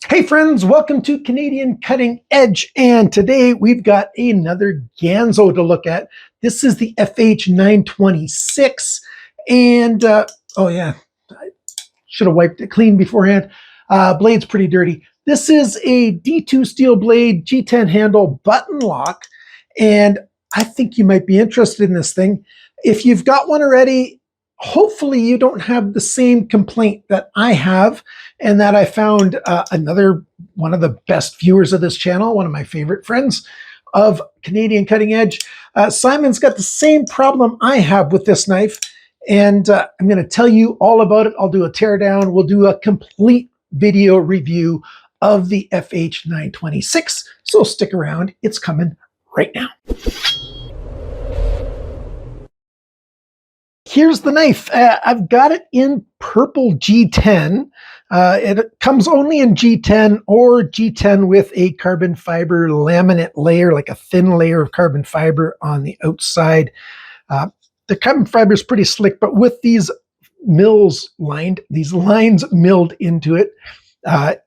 Hey friends, welcome to Canadian Cutting Edge, and today we've got another Ganzo to look at. This is the FH926, and oh yeah, I should have wiped it clean beforehand. Blade's pretty dirty. This is a D2 steel blade G10 handle button lock, and I think you might be interested in this thing. If you've got one already, hopefully you don't have the same complaint that I have, and that I found another one of the best viewers of this channel, one of my favorite friends of Canadian Cutting Edge. Simon's got the same problem I have with this knife, and I'm going to tell you all about it. I'll do a teardown. We'll do a complete video review of the FH926, so stick around. It's coming right now. Here's the knife. I've got it in purple G10. It comes only in G10 or G10 with a carbon fiber laminate layer, like a thin layer of carbon fiber on the outside. The carbon fiber is pretty slick, but with these lines milled into it,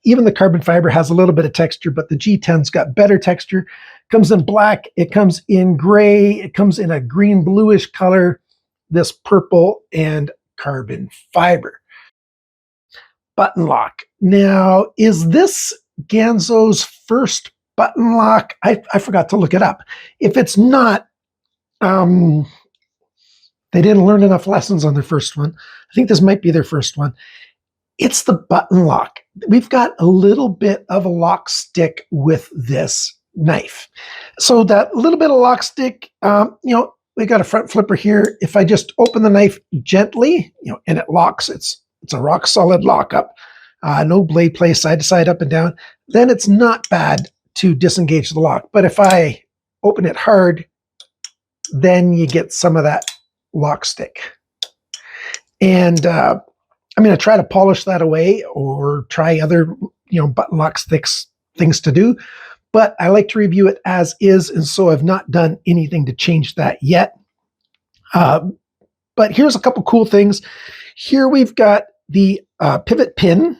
even the carbon fiber has a little bit of texture, but the G10's got better texture. It comes in black, it comes in gray, it comes in a green bluish color, this purple and carbon fiber. Button lock. Now, is this Ganzo's first button lock? I forgot to look it up. If it's not, they didn't learn enough lessons on their first one. I think this might be their first one. It's the button lock. We've got a little bit of a lock stick with this knife. So that little bit of lock stick, we got a front flipper here. If I just open the knife gently, and it locks, it's a rock solid lockup. No blade play side to side, up and down. Then it's not bad to disengage the lock. But if I open it hard, then you get some of that lock stick. And I'm going to try to polish that away or try other, button lock things to do. But I like to review it as is, and so I've not done anything to change that yet. But here's a couple cool things. Here we've got the pivot pin,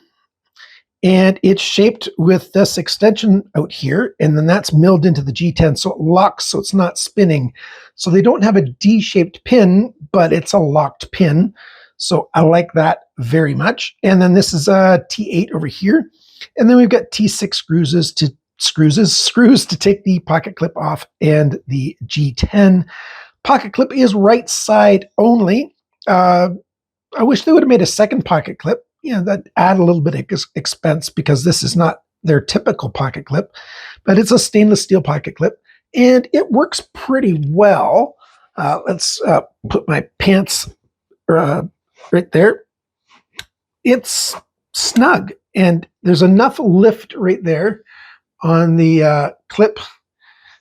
and it's shaped with this extension out here, and then that's milled into the G10, so it locks, so it's not spinning. So they don't have a D-shaped pin, but it's a locked pin. So I like that very much. And then this is a T8 over here. And then we've got T6 screws to take the pocket clip off, and the G10 pocket clip is right side only. I wish they would have made a second pocket clip. That add a little bit of expense because this is not their typical pocket clip, but it's a stainless steel pocket clip, and it works pretty well. Let's put my pants right there. It's snug, and there's enough lift right there on the clip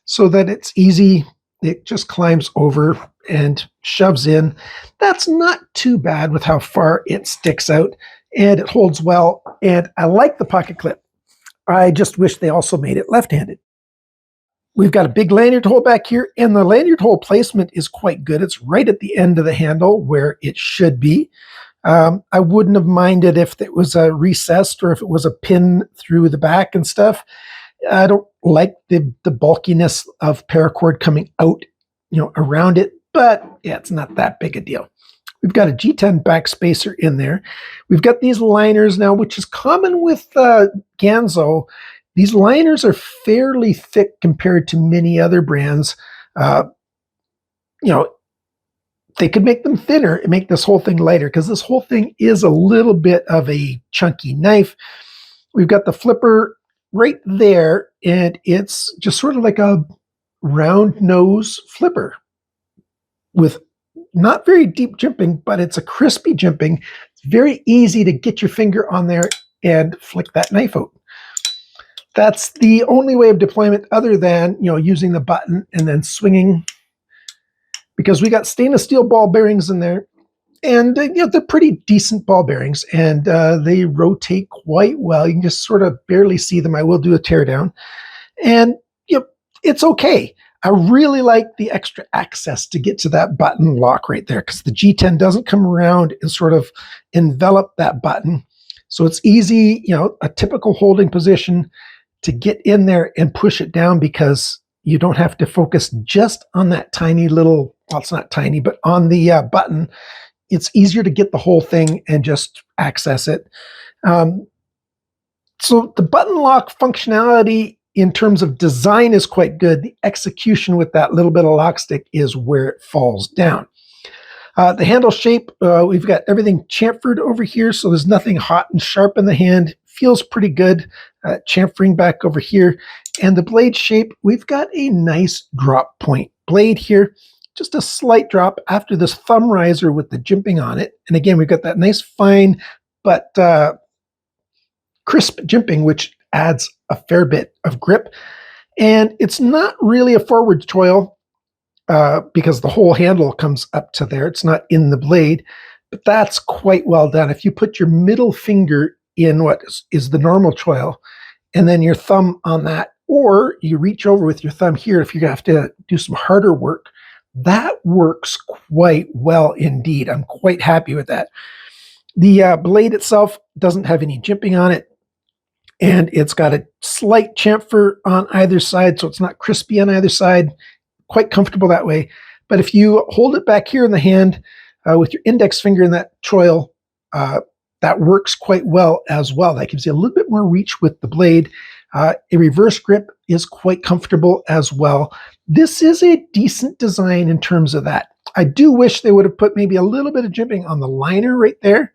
so that it's easy. It just climbs over and shoves in. That's not too bad with how far it sticks out, and it holds well, and I like the pocket clip. I just wish they also made it left-handed. We've got a big lanyard hole back here, and the lanyard hole placement is quite good. It's right at the end of the handle where it should be. I wouldn't have minded if it was recessed or if it was a pin through the back and stuff. I don't like the bulkiness of paracord coming out, around it, but yeah, it's not that big a deal. We've got a G10 back spacer in there. We've got these liners now, which is common with Ganzo. These liners are fairly thick compared to many other brands. They could make them thinner and make this whole thing lighter, because this whole thing is a little bit of a chunky knife. We've got the flipper right there, and it's just sort of like a round nose flipper with not very deep jimping, but it's a crispy jimping. It's very easy to get your finger on there and flick that knife out. That's the only way of deployment other than, using the button and then swinging, because we got stainless steel ball bearings in there, and they're pretty decent ball bearings, and they rotate quite well. You can just sort of barely see them. I will do a teardown, and it's okay. I really like the extra access to get to that button lock right there, because the G10 doesn't come around and sort of envelop that button. So it's easy, a typical holding position to get in there and push it down, because you don't have to focus just on that tiny little, well, it's not tiny, but on the button. It's easier to get the whole thing and just access it. So the button lock functionality in terms of design is quite good. The execution with that little bit of lock stick is where it falls down. The handle shape, we've got everything chamfered over here, so there's nothing hot and sharp in the hand. Feels pretty good. Chamfering back over here. And the blade shape, we've got a nice drop point blade here. Just a slight drop after this thumb riser with the jimping on it. And again, we've got that nice fine but crisp jimping, which adds a fair bit of grip. And it's not really a forward choil because the whole handle comes up to there. It's not in the blade, but that's quite well done. If you put your middle finger in what is the normal choil, and then your thumb on that, or you reach over with your thumb here if you're going to have to do some harder work, that works quite well indeed. I'm quite happy with that. The blade itself doesn't have any jimping on it, and it's got a slight chamfer on either side, so it's not crispy on either side. Quite comfortable that way. But if you hold it back here in the hand with your index finger in that choil, that works quite well as well. That gives you a little bit more reach with the blade. A reverse grip is quite comfortable as well. This is a decent design in terms of that. I do wish they would have put maybe a little bit of jimping on the liner right there,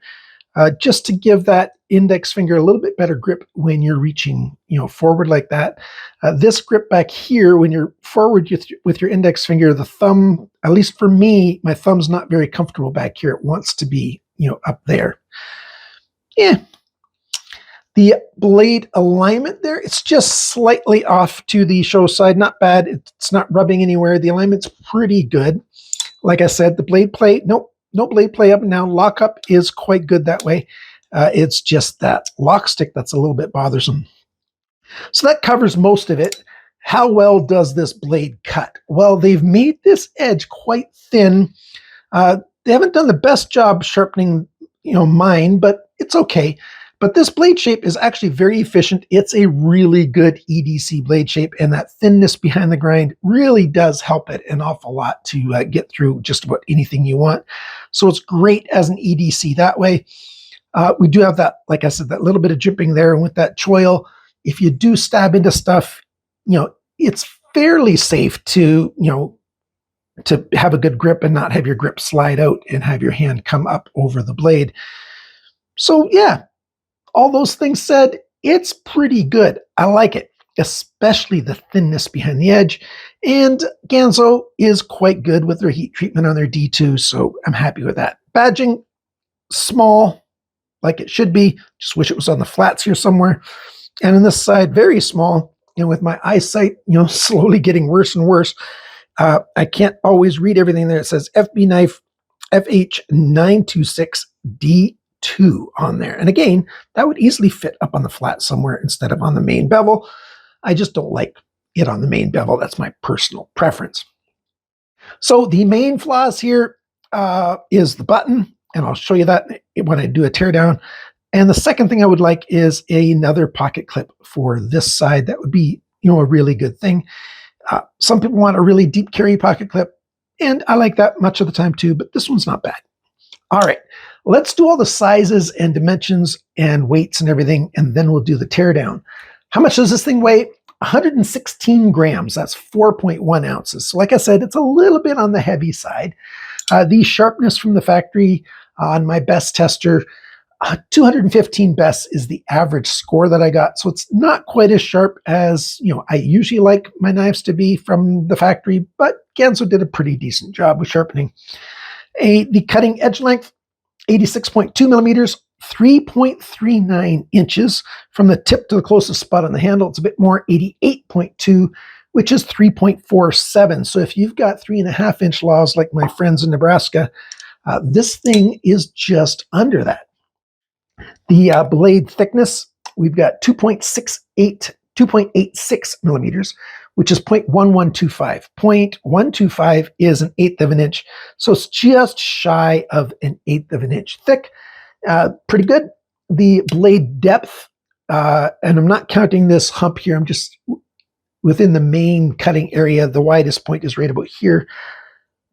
just to give that index finger a little bit better grip when you're reaching, forward like that. This grip back here, when you're forward with your index finger, the thumb, at least for me, my thumb's not very comfortable back here. It wants to be, up there. Yeah. The blade alignment there, it's just slightly off to the show side. Not bad. It's not rubbing anywhere. The alignment's pretty good. Like I said, the blade play, nope. No blade play up and down. Lockup is quite good that way. It's just that lock stick that's a little bit bothersome. So that covers most of it. How well does this blade cut? Well, they've made this edge quite thin. They haven't done the best job sharpening, mine, but it's okay. But this blade shape is actually very efficient. It's a really good EDC blade shape, and that thinness behind the grind really does help it an awful lot to get through just about anything you want. So it's great as an EDC that way. We do have that, like I said, that little bit of jimping there, and with that choil, if you do stab into stuff, it's fairly safe to have a good grip and not have your grip slide out and have your hand come up over the blade. So yeah, all those things said, it's pretty good. I like it, especially the thinness behind the edge. And Ganzo is quite good with their heat treatment on their D2, so I'm happy with that. Badging, small, like it should be. Just wish it was on the flats here somewhere. And on this side, very small. And with my eyesight, slowly getting worse and worse, I can't always read everything there. It says FB knife FH926 D2 on there. And again, that would easily fit up on the flat somewhere instead of on the main bevel. I just don't like it on the main bevel. That's my personal preference. So the main flaws here is the button, and I'll show you that when I do a teardown. And the second thing I would like is another pocket clip for this side. That would be, a really good thing. Some people want a really deep carry pocket clip, and I like that much of the time too, but this one's not bad. All right, let's do all the sizes and dimensions and weights and everything, and then we'll do the teardown. How much does this thing weigh? 116 grams. That's 4.1 ounces. So like I said, it's a little bit on the heavy side. The sharpness from the factory on my best tester, 215 best is the average score that I got. So it's not quite as sharp as, I usually like my knives to be from the factory, but Ganzo did a pretty decent job with sharpening. The cutting edge length, 86.2 millimeters, 3.39 inches from the tip to the closest spot on the handle. It's a bit more, 88.2, which is 3.47. So if you've got 3.5-inch laws like my friends in Nebraska, this thing is just under that. The blade thickness, we've got 2.86 millimeters, which is 0.1125. 0.125 is 1/8 of an inch, so it's just shy of 1/8 of an inch thick. Pretty good. The blade depth, and I'm not counting this hump here, I'm just within the main cutting area. The widest point is right about here.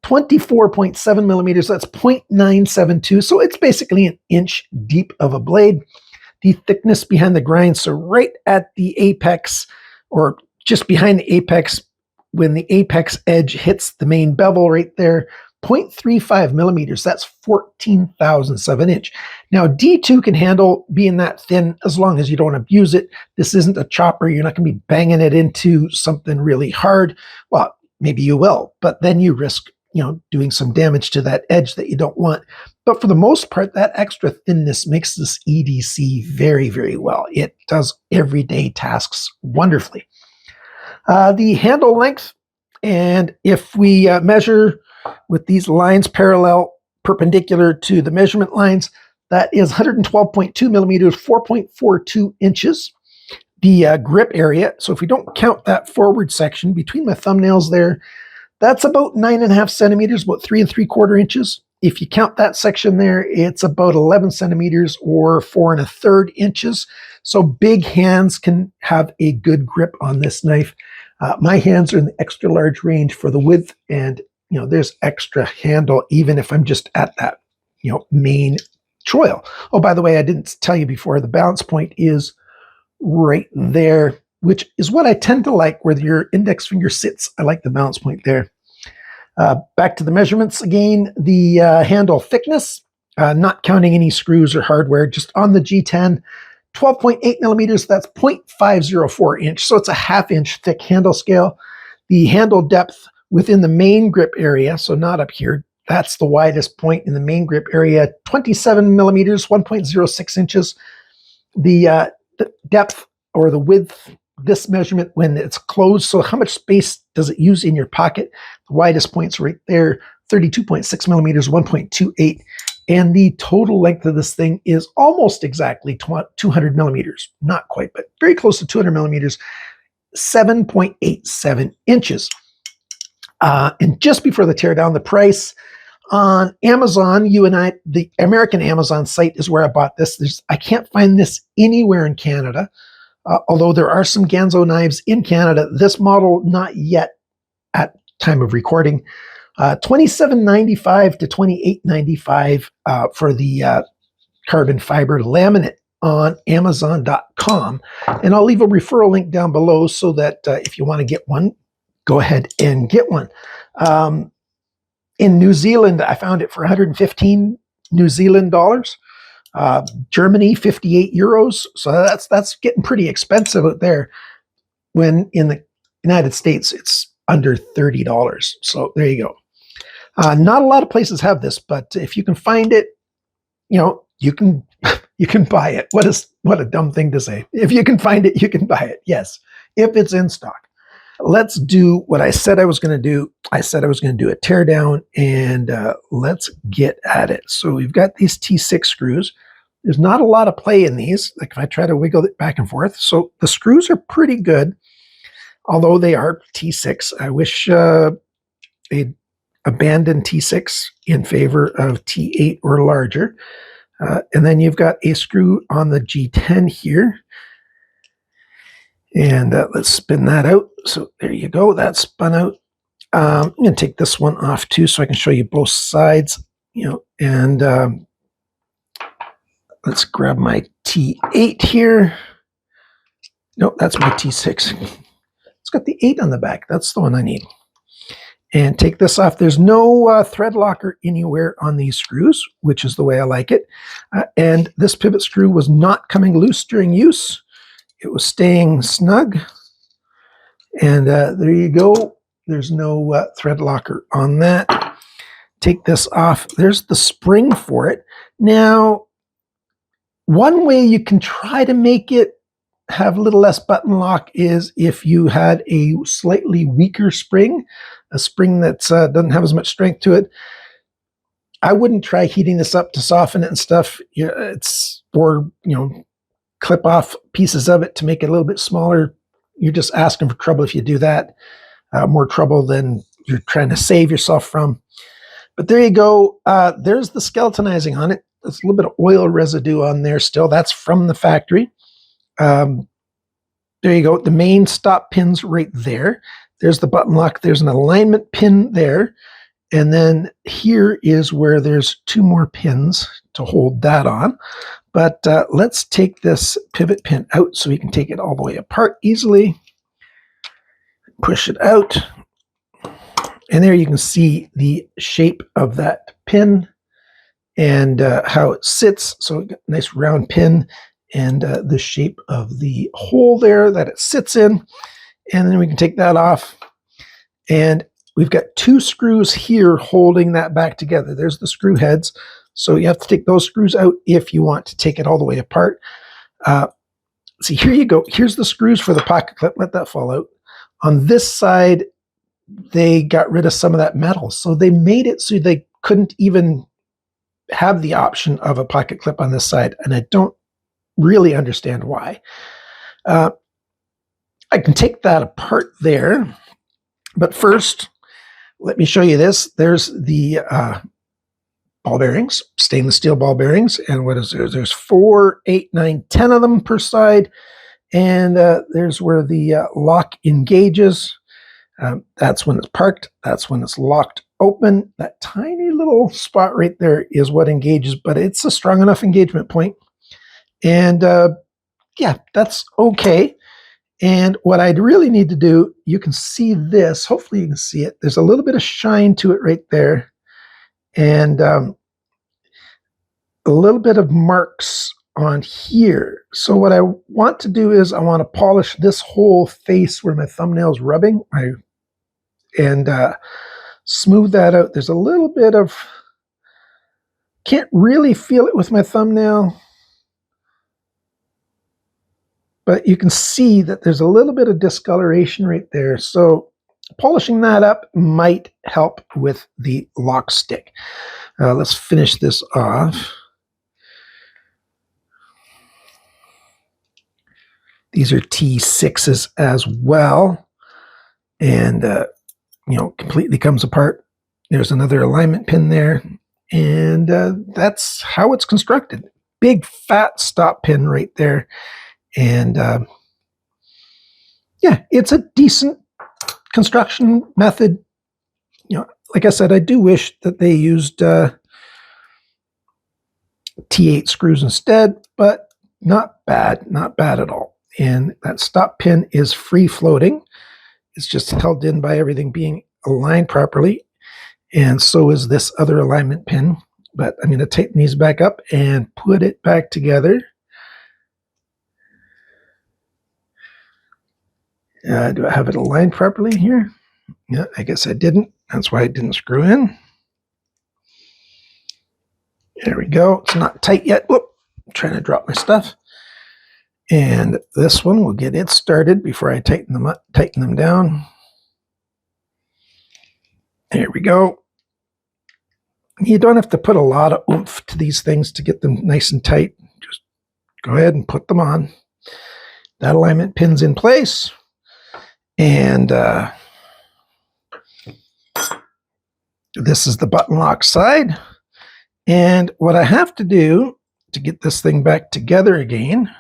24.7 millimeters, that's 0.972. So it's basically an inch deep of a blade. The thickness behind the grind, so right at the apex, or just behind the apex, when the apex edge hits the main bevel right there, 0.35 millimeters, that's 14,000ths of an inch. Now, D2 can handle being that thin as long as you don't abuse it. This isn't a chopper. You're not going to be banging it into something really hard. Well, maybe you will, but then you risk, doing some damage to that edge that you don't want. But for the most part, that extra thinness makes this EDC very, very well. It does everyday tasks wonderfully. The handle length, and if we measure with these lines perpendicular to the measurement lines, that is 112.2 millimeters, 4.42 inches. The grip area, so if we don't count that forward section between my thumbnails there, that's about 9.5 centimeters, about 3 3/4 inches. If you count that section there, it's about 11 centimeters or 4 1/3 inches. So big hands can have a good grip on this knife. My hands are in the extra large range for the width, and there's extra handle even if I'm just at that main choil. Oh, by the way, I didn't tell you before, the balance point is right there, which is what I tend to like, where your index finger sits. I like the balance point there. Back to the measurements again. The handle thickness, not counting any screws or hardware, just on the G10, 12.8 millimeters, that's 0.504 inch. So it's a 1/2 inch thick handle scale. The handle depth within the main grip area, so not up here, that's the widest point in the main grip area, 27 millimeters, 1.06 inches. The depth or the width, this measurement when it's closed, so how much space does it use in your pocket? The widest point's right there, 32.6 millimeters, 1.28. And the total length of this thing is almost exactly 200 millimeters. Not quite, but very close to 200 millimeters, 7.87 inches. And just before the teardown, the price on Amazon, the American Amazon site is where I bought this. I can't find this anywhere in Canada, although there are some Ganzo knives in Canada. This model, not yet at time of recording. $27.95 to $28.95 for the carbon fiber laminate on Amazon.com. And I'll leave a referral link down below so that if you want to get one, go ahead and get one. In New Zealand, I found it for 115 New Zealand dollars. Germany, 58 euros. So that's getting pretty expensive out there. When in the United States, it's under $30. So there you go. Not a lot of places have this, but if you can find it, you can buy it. What a dumb thing to say. If you can find it, you can buy it. Yes, if it's in stock. Let's do what I said I was going to do. I said I was going to do a teardown, and let's get at it. So we've got these T6 screws. There's not a lot of play in these, like if I try to wiggle it back and forth. So the screws are pretty good, although they are T6. I wish they'd abandon T6 in favor of T8 or larger. And then you've got a screw on the G10 here. And let's spin that out. So there you go. That's spun out. I'm going to take this one off too so I can show you both sides. And let's grab my T8 here. No, that's my T6. It's got the 8 on the back. That's the one I need. And take this off. There's no thread locker anywhere on these screws, which is the way I like it. And this pivot screw was not coming loose during use. It was staying snug. And there you go. There's no thread locker on that. Take this off. There's the spring for it. Now, one way you can try to make it have a little less button lock is if you had a slightly weaker spring, a spring that doesn't have as much strength to it. I wouldn't try heating this up to soften it and stuff. Or clip off pieces of it to make it a little bit smaller. You're just asking for trouble if you do that. More trouble than you're trying to save yourself from. But there you go. There's the skeletonizing on it. there's a little bit of oil residue on there still. That's from the factory. There you go. The main stop pin's right there. There's the button lock. There's an alignment pin there. And then here is where there's 2 more pins to hold that on. But let's take this pivot pin out so we can take it all the way apart easily. Push it out. And there you can see the shape of that pin and how it sits. So we got a nice round pin and the shape of the hole there that it sits in. And then we can take that off. And we've got 2 screws here holding that back together. There's the screw heads. So you have to take those screws out if you want to take it all the way apart. See, here you go. Here's the screws for the pocket clip. Let that fall out. On this side, they got rid of some of that metal. So they made it so they couldn't even have the option of a pocket clip on this side. And I don't really understand why. I can take that apart there. But first, let me show you this. There's the ball bearings, stainless steel ball bearings. And what is there? There's 4, 8, 9, 10 of them per side. And there's where the lock engages. That's when it's parked. That's when it's locked open. That tiny little spot right there is what engages, but it's a strong enough engagement point. And yeah, that's okay. And what I'd really need to do, you can see this. Hopefully you can see it. There's a little bit of shine to it right there. And a little bit of marks on here. So what I want to do is I want to polish this whole face where my thumbnail's rubbing and smooth that out. There's a little bit of, can't really feel it with my thumbnail, but you can see that there's a little bit of discoloration right there. So polishing that up might help with the lock stick. Let's finish this off. These are T6s as well. And, you know, completely comes apart. There's another alignment pin there. And that's how it's constructed. Big fat stop pin right there. And yeah, it's a decent construction method. You know, like I said, I do wish that they used T8 screws instead, but not bad at all. And that stop pin is free floating. It's just held in by everything being aligned properly. And so is this other alignment pin. But I'm going to tighten these back up and put it back together. Do I have it aligned properly here? Yeah, I guess I didn't. That's why it didn't screw in. There we go. It's not tight yet. Whoop, I'm trying to drop my stuff. And this one will get it started before I tighten them up, tighten them down. There we go. You don't have to put a lot of oomph to these things to get them nice and tight. Just go ahead and put them on. That alignment pin's in place. And this is the button lock side. And what I have to do to get this thing back together again,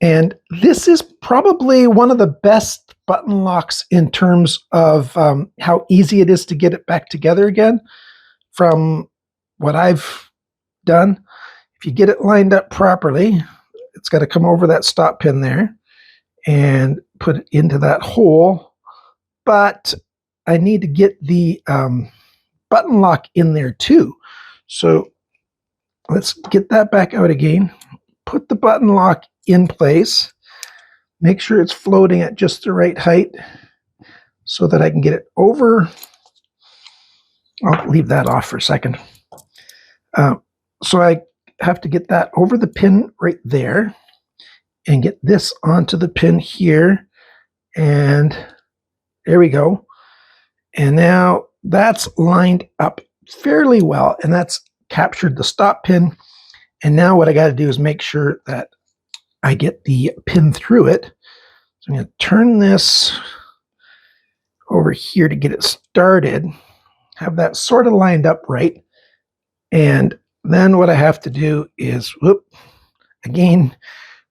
and this is probably one of the best button locks in terms of how easy it is to get it back together again from what I've done. If you get it lined up properly, it's got to come over that stop pin there and put it into that hole. But I need to get the button lock in there too. So let's get that back out again. Put the button lock in place. Make sure it's floating at just the right height so that I can get it over. I'll leave that off for a second. So I have to get that over the pin right there and get this onto the pin here. And there we go. And now that's lined up fairly well, and that's captured the stop pin. And now what I got to do is make sure that I get the pin through it. So I'm going to turn this over here to get it started. Have that sort of lined up right. And then what I have to do is, again,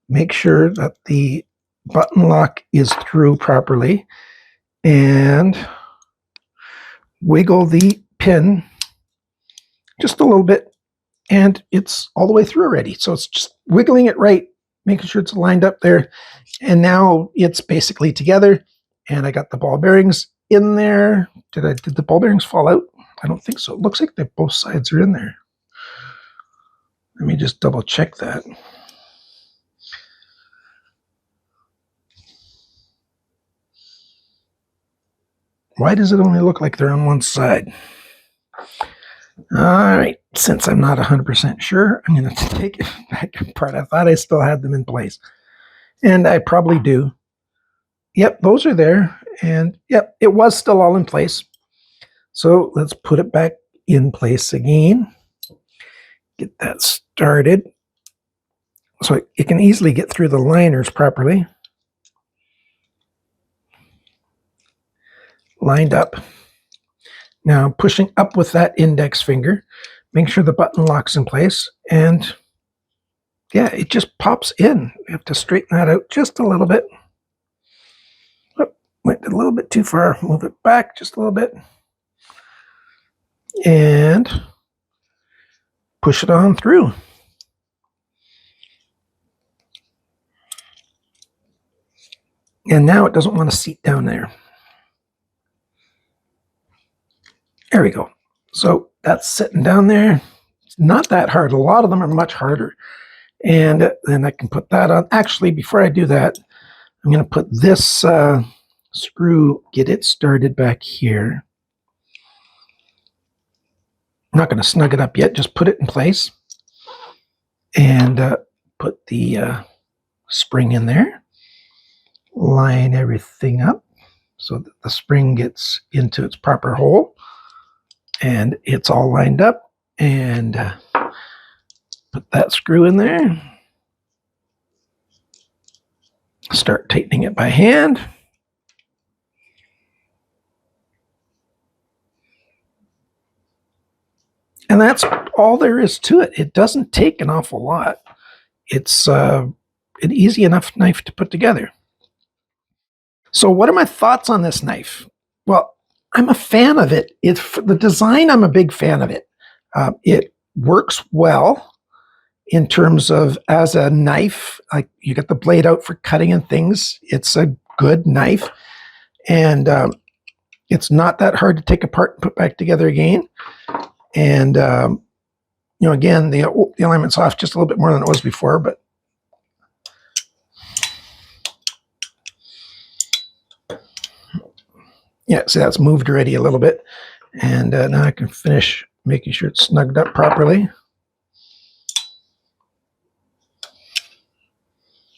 make sure that the button lock is through properly and wiggle the pin just a little bit, and it's all the way through already. So it's just wiggling it right, making sure it's lined up there. And now it's basically together, and I got the ball bearings in there. Did the ball bearings fall out? I don't think so. It looks like both sides are in there. Let me just double check that. Why does it only look like they're on one side? All right, since I'm not 100% sure, I'm going to take it back apart. I thought I still had them in place, and I probably do. Yep, those are there, and yep, it was still all in place. So let's put it back in place again. Get that started so it can easily get through the liners properly. Lined up. Now pushing up with that index finger, make sure the button lock's in place, and yeah, it just pops in. We have to straighten that out just a little bit. Oh, went a little bit too far. Move it back just a little bit. And push it on through. And now it doesn't want to seat down there. There we go. So that's sitting down there. It's not that hard. A lot of them are much harder. And then I can put that on. Actually, before I do that, I'm going to put this screw, get it started back here. I'm not going to snug it up yet. Just put it in place. And put the spring in there. Line everything up so that the spring gets into its proper hole. And it's all lined up, and put that screw in there. Start tightening it by hand. And that's all there is to it. It doesn't take an awful lot. It's an easy enough knife to put together. So what are my thoughts on this knife? Well, I'm a fan of it. The design, I'm a big fan of it. It works well in terms of as a knife. Like, you get the blade out for cutting and things. It's a good knife. And it's not that hard to take apart and put back together again. And, again, the alignment's off just a little bit more than it was before, but yeah, see, that's moved already a little bit. And now I can finish making sure it's snugged up properly.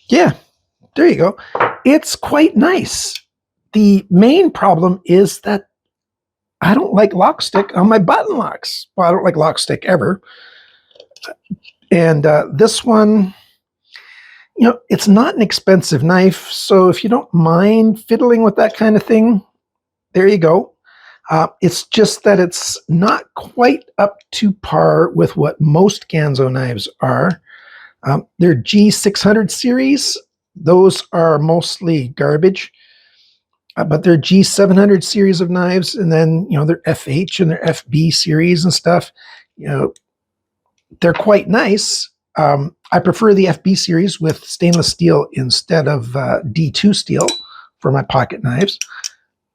Yeah, there you go. It's quite nice. The main problem is that I don't like lock stick on my button locks. Well, I don't like lock stick ever. And this one, it's not an expensive knife. So if you don't mind fiddling with that kind of thing, there you go. It's just that it's not quite up to par with what most Ganzo knives are. They're G600 series. Those are mostly garbage. But they're G700 series of knives, and then, they're FH and they're FB series and stuff. They're quite nice. I prefer the FB series with stainless steel instead of D2 steel for my pocket knives.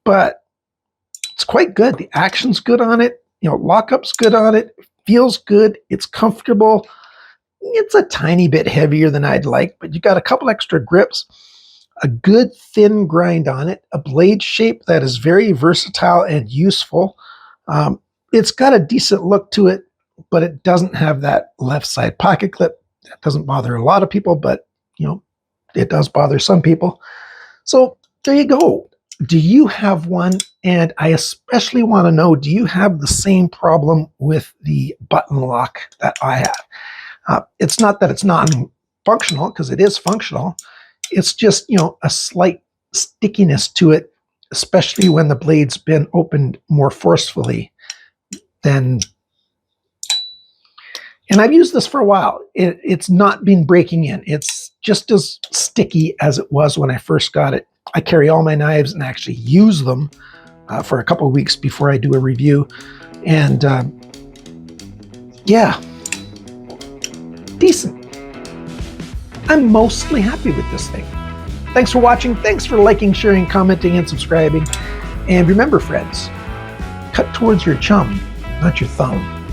But it's quite good. The action's good on it. Lockup's good on it. Feels good. It's comfortable. It's a tiny bit heavier than I'd like, but you got a couple extra grips, a good thin grind on it, a blade shape that is very versatile and useful. It's got a decent look to it, but it doesn't have that left side pocket clip. That doesn't bother a lot of people, but it does bother some people. So there you go. Do you have one? And I especially want to know, do you have the same problem with the button lock that I have? It's not that it's non-functional, because it is functional. It's just, a slight stickiness to it, especially when the blade's been opened more forcefully than And I've used this for a while. It's not been breaking in. It's just as sticky as it was when I first got it. I carry all my knives and actually use them for a couple of weeks before I do a review. And yeah, decent. I'm mostly happy with this thing. Thanks for watching. Thanks for liking, sharing, commenting, and subscribing. And remember, friends, cut towards your chum, not your thumb.